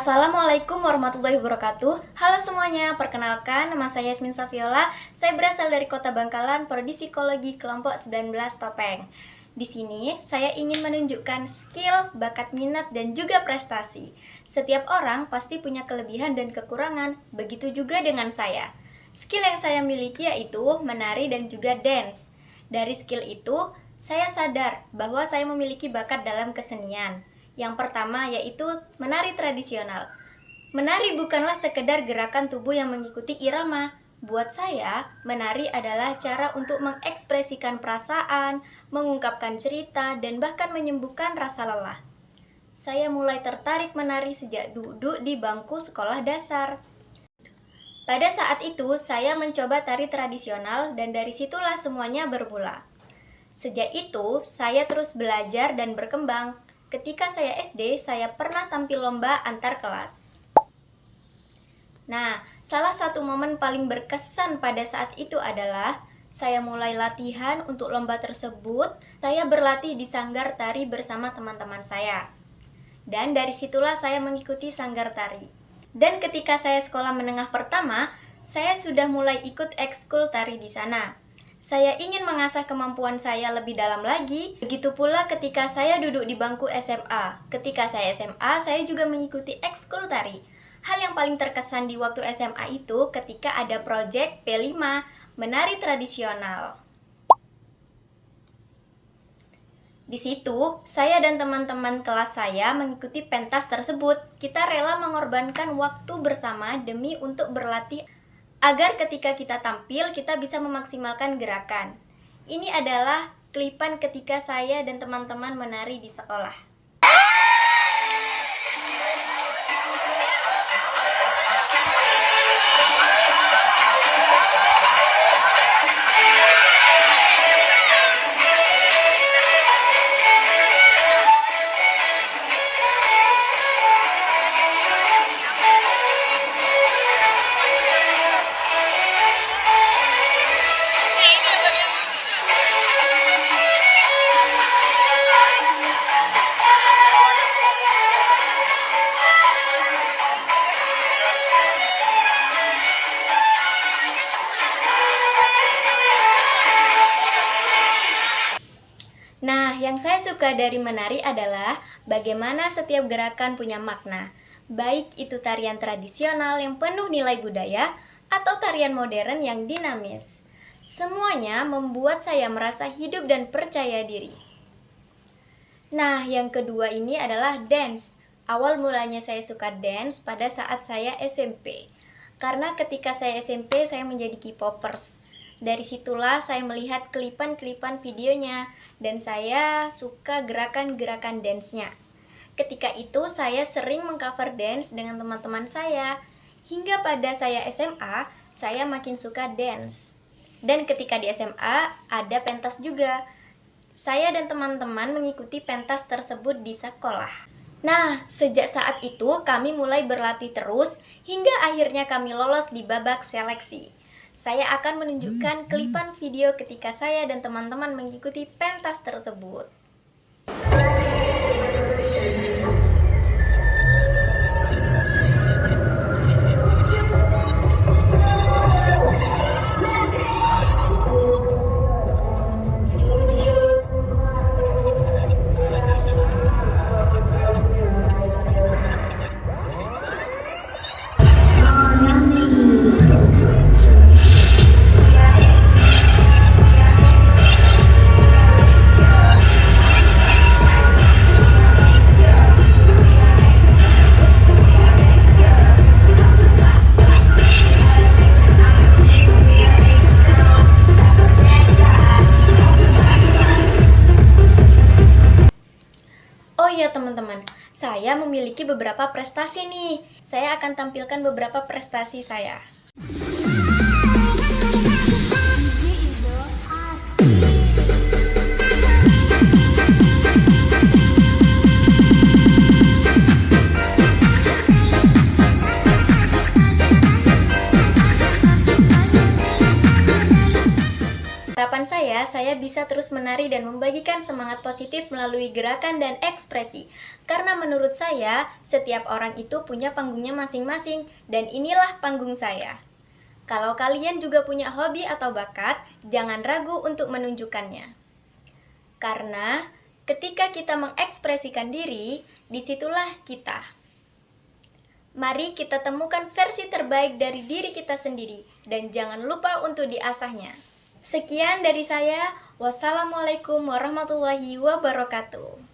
Assalamualaikum warahmatullahi wabarakatuh. Halo semuanya, perkenalkan nama saya Yasmin Safiola. Saya berasal dari Kota Bangkalan, Prodi Psikologi kelompok 19 Topeng. Di sini saya ingin menunjukkan skill, bakat minat, dan juga prestasi. Setiap orang pasti punya kelebihan dan kekurangan, begitu juga dengan saya. Skill yang saya miliki yaitu menari dan juga dance. Dari skill itu, saya sadar bahwa saya memiliki bakat dalam kesenian. Yang pertama yaitu menari tradisional. Menari bukanlah sekedar gerakan tubuh yang mengikuti irama. Buat saya, menari adalah cara untuk mengekspresikan perasaan, mengungkapkan cerita, dan bahkan menyembuhkan rasa lelah. Saya mulai tertarik menari sejak duduk di bangku sekolah dasar. Pada saat itu, saya mencoba tari tradisional dan dari situlah semuanya bermula. Sejak itu, saya terus belajar dan berkembang. Ketika saya SD, saya pernah tampil lomba antar kelas. Nah, salah satu momen paling berkesan pada saat itu adalah saya mulai latihan untuk lomba tersebut. Saya berlatih di sanggar tari bersama teman-teman saya. Dan dari situlah saya mengikuti sanggar tari. Dan ketika saya sekolah menengah pertama, saya sudah mulai ikut ekskul tari di sana. Saya ingin mengasah kemampuan saya lebih dalam lagi. Begitu pula ketika saya duduk di bangku SMA. Ketika saya SMA, saya juga mengikuti ekskul tari. Hal yang paling terkesan di waktu SMA itu ketika ada proyek P5, menari tradisional. Di situ, saya dan teman-teman kelas saya mengikuti pentas tersebut. Kita rela mengorbankan waktu bersama demi untuk berlatih agar ketika kita tampil, kita bisa memaksimalkan gerakan. Ini adalah klipan ketika saya dan teman-teman menari di sekolah. Nah, yang saya suka dari menari adalah bagaimana setiap gerakan punya makna. Baik itu tarian tradisional yang penuh nilai budaya atau tarian modern yang dinamis. Semuanya membuat saya merasa hidup dan percaya diri. Nah, yang kedua ini adalah dance. Awal mulanya saya suka dance pada saat saya SMP. Karena ketika saya SMP, saya menjadi K-popers. Dari situlah saya melihat klipan-klipan videonya dan saya suka gerakan-gerakan dance-nya. Ketika itu saya sering mengcover dance dengan teman-teman saya. Hingga pada saya SMA, saya makin suka dance. Dan ketika di SMA, ada pentas juga. Saya dan teman-teman mengikuti pentas tersebut di sekolah. Nah, sejak saat itu kami mulai berlatih terus hingga akhirnya kami lolos di babak seleksi. Saya akan menunjukkan klipan video ketika saya dan teman-teman mengikuti pentas tersebut. Oh iya teman-teman, saya memiliki beberapa prestasi nih. Saya akan tampilkan beberapa prestasi saya. Harapan saya supaya saya bisa terus menari dan membagikan semangat positif melalui gerakan dan ekspresi. Karena menurut saya, setiap orang itu punya panggungnya masing-masing, dan inilah panggung saya. Kalau kalian juga punya hobi atau bakat, jangan ragu untuk menunjukkannya. Karena ketika kita mengekspresikan diri, disitulah kita. Mari kita temukan versi terbaik dari diri kita sendiri, dan jangan lupa untuk diasahnya. Sekian dari saya. Wassalamualaikum warahmatullahi wabarakatuh.